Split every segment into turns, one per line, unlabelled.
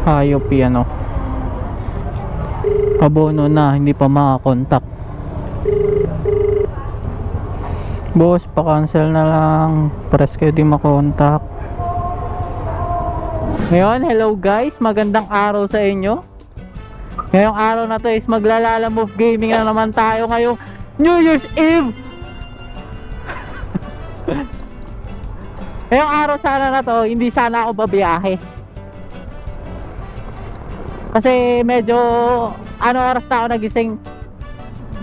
Hayop yan o. Abono na, hindi pa makakontak. Boss, pa-cancel na lang. Press kayo di makontak. Ngayon, hello guys, magandang araw sa inyo. Ngayong araw na to is maglalalamove gaming na naman tayo ngayong New Year's Eve. Ngayong araw sana na to, hindi sana ako babiyahe. Kasi medyo ano oras na ako nagising?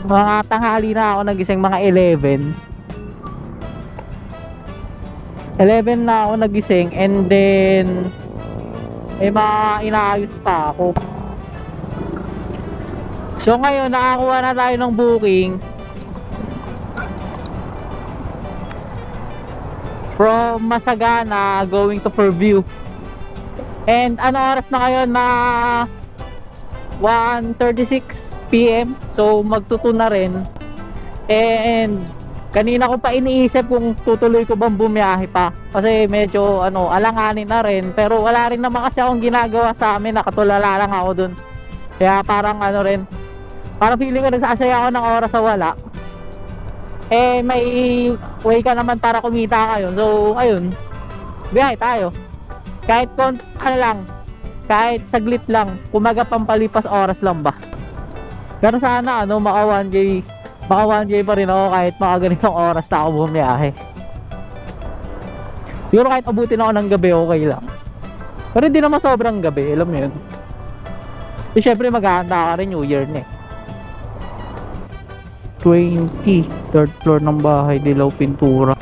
Mga tanghali na ako nagising, mga 11 na ako nagising, and then inaayos pa ako. So ngayon nakakuha na tayo ng booking from Masagana going to Fairview. And ano oras na ngayon? Na 1:36 PM. So magtuto na rin. And kanina ko pa iniisip kung tutuloy ko bang bumiyahe pa, kasi medyo alanganin na rin. Pero wala rin naman kasi akong ginagawa sa amin, nakatulala lang ako dun. Kaya parang rin, parang feeling ko nagsasaya ako ng oras sa wala. May way ka naman para kumita ngayon. So ayun, biyahe tayo. Kahit kahit saglit lang, kumaga pampalipas oras lang ba. Pero sana maka 1J pa rin ako kahit mga ganitong oras na ako bumiyahe. Siguro kahit abutin ako ng gabi, okay lang. Pero hindi naman sobrang gabi, alam mo yun. So syempre maghahanda ka rin, New Year na 20, third floor ng bahay, Dilaw Pintura.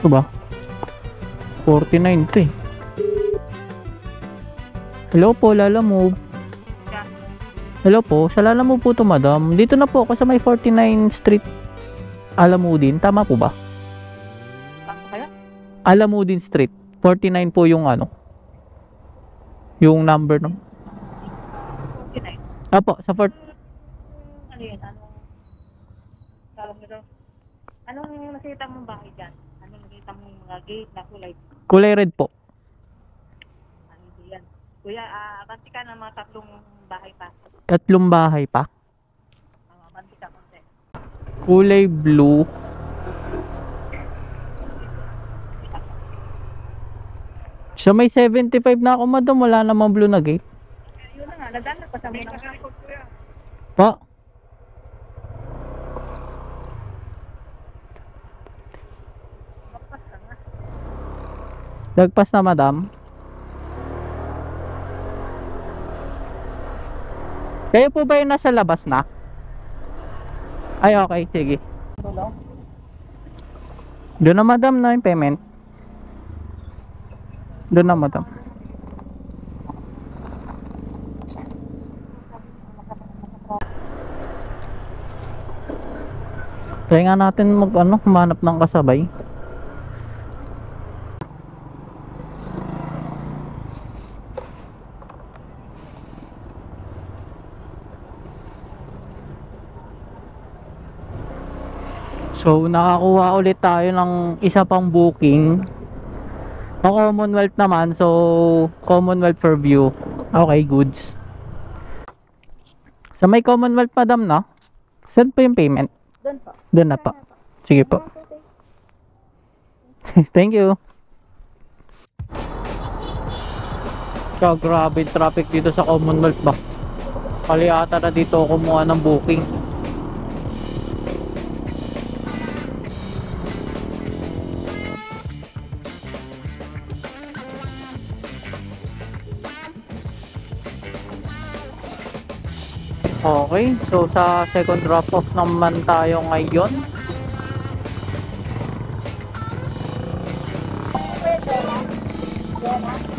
Ito ba? 49 to eh. Hello po, Lalamove. Hello po, sa Lalamove po to, madam. Dito na po ako sa may 49 Street, Alamudin. Tama po ba? Kaya? Alamudin Street 49 po yung yung number ng 49. Apo, sa 4.
Ano yun? Anong nakita mong bahay dyan? Anong nakita mong mga gate na kulay?
Kulay red po.
Ano yan? Kuya, abanti ka ng mga tatlong bahay pa.
Tatlong bahay pa?
Abanti ka konti.
Kulay blue. Sa may 75 na ako, madam. Wala namang blue na gate.
Yun na nga, nadaan na pa sa muna.
Pa? Lagpas na, madam. Kayo po ba yung nasa labas na? Ay, okay, sige. Doon na, madam, na yung payment. Doon na, madam. Try nga natin humanap ng kasabay. So nakakuha ulit tayo ng isa pang booking. Commonwealth naman, so Commonwealth Fairview. Okay, goods. Sa may Commonwealth, madam, na? Saan po yung payment?
Doon po.
Doon na po. Sige po. Thank you. So, grabe traffic dito sa Commonwealth ba? Kali ata na dito kumuha ng booking. Okay, so sa second drop off naman tayo ngayon.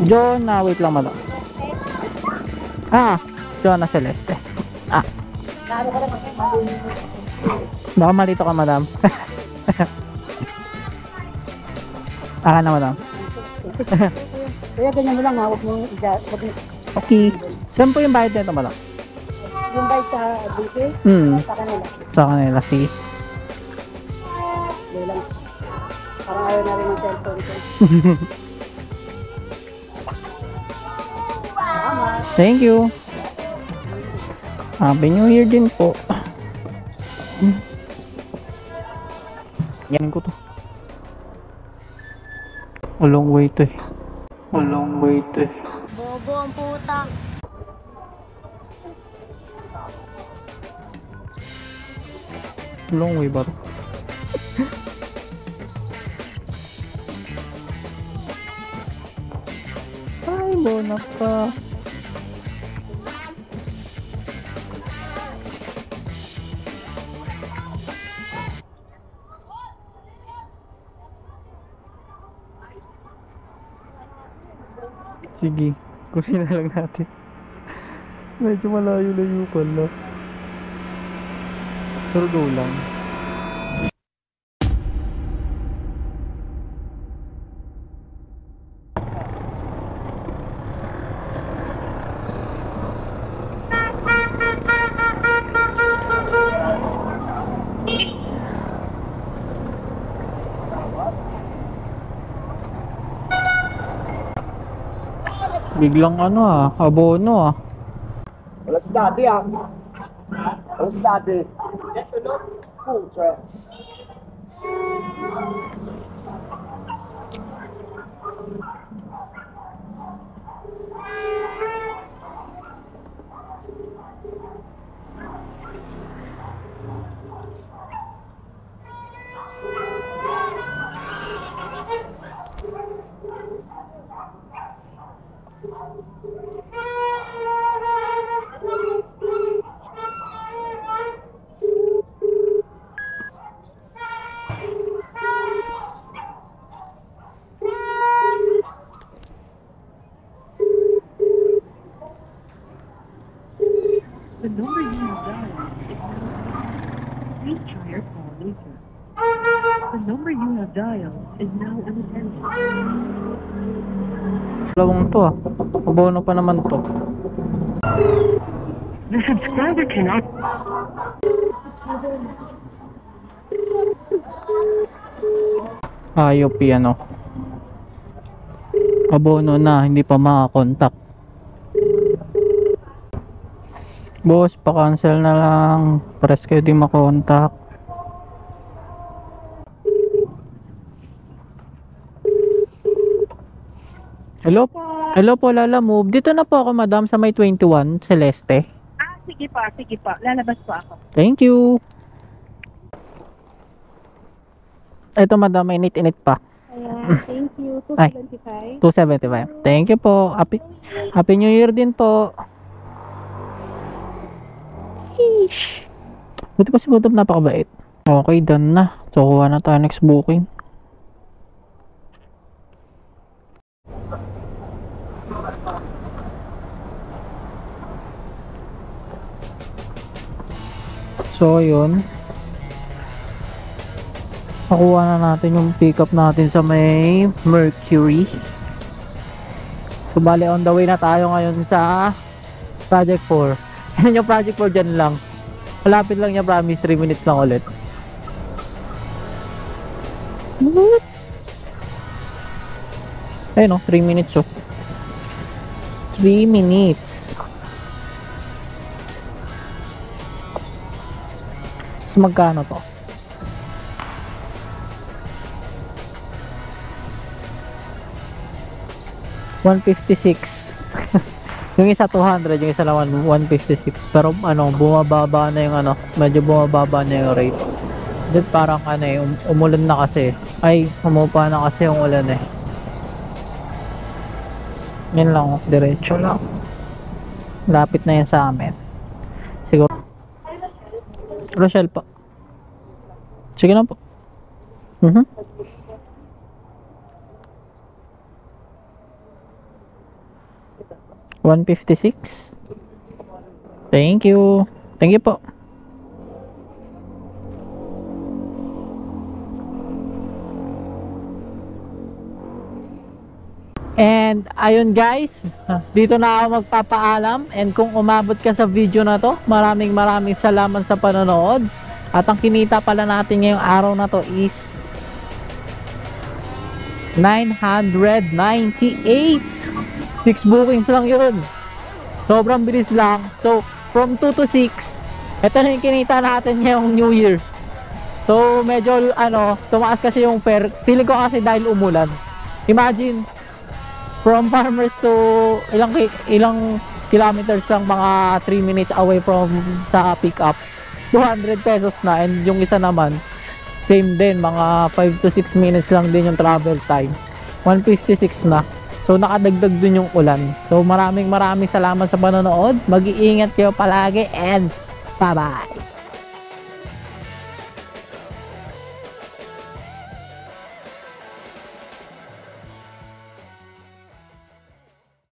Jonah, wait lang, madam. Jonah Celeste. Baka malito ka, madam. Na, madam.
Kaya ganyan mo lang ha, huwag mo
Okay. Saan po yung bayad nito, madam?
yung bayad sa BP, sa kanila.
Sa kanila, sige.
Lang. Parang ayaw na rin ng cellphone ko.
Thank you. Happy New Year din po. Yan ko to. A long way to eh. A long way to eh.
Bobo ang puta.
Long way ba to? Ay, bonak ka. Sige, kunin na lang natin. Medyo malayo-layo pala. Pero go lang. Biglang ano abono
Wala si daddy Wala si daddy. Pucha.
The number you have dialed is now. Please try your call later. The number you have dialed is now unattended.
Dalawang to abono pa naman to.
The subscriber cannot.
Ayop yan abono na, hindi pa makakontak. Boss, pa-cancel na lang. Press kayo di makontak. Hello? Hello po, Lala Move. Dito na po ako, madam, sa may 21, Celeste.
Sige po. Lalabas po ako.
Thank you. Ito, madam, init-init pa.
Ayan, thank you.
Ay. 275.
275.
Thank you po. Happy New Year din po. Sheesh. Buti pa si Budab napakabait. Okay, done na. So, kuha na tayo next booking. So, yun. Nakuha na natin yung pick up natin sa may Mercury. So, bali on the way na tayo ngayon sa Project 4. Yan yung Project 4 dyan lang. Malapit lang niya, promise. 3 minutes lang ulit. Ayun 3 minutes 3 minutes. So, magkano to? $156. Yung isa 200, yung isa lang 156. Pero bumababa na yung medyo bumababa na yung rate. Then parang umulan na kasi. Ay, umupa na kasi yung ulan eh. Yan lang, diretso lang. Lapit na yan sa amin. Siguro. Rochelle po. Sige na po. 156. Thank you. Thank you po. And ayun guys, dito na ako magpapaalam. And kung umabot ka sa video na to, maraming salamat sa panonood. At ang kinita pala natin ngayong araw na to is 998. 6 bookings lang yun. Sobrang bilis lang. So, from 2 to 6, ito na yung kinita natin ngayong New Year. So, medyo, tumaas kasi yung fare. Feeling ko kasi dahil umulan. Imagine, from Farmers to ilang kilometers lang, mga 3 minutes away from sa pick up. 200 pesos na, and yung isa naman, same din, mga 5 to 6 minutes lang din yung travel time. 156 na. So, nakadagdag dun yung ulan. So, maraming salamat sa panonood. Mag-iingat kayo palagi and bye-bye!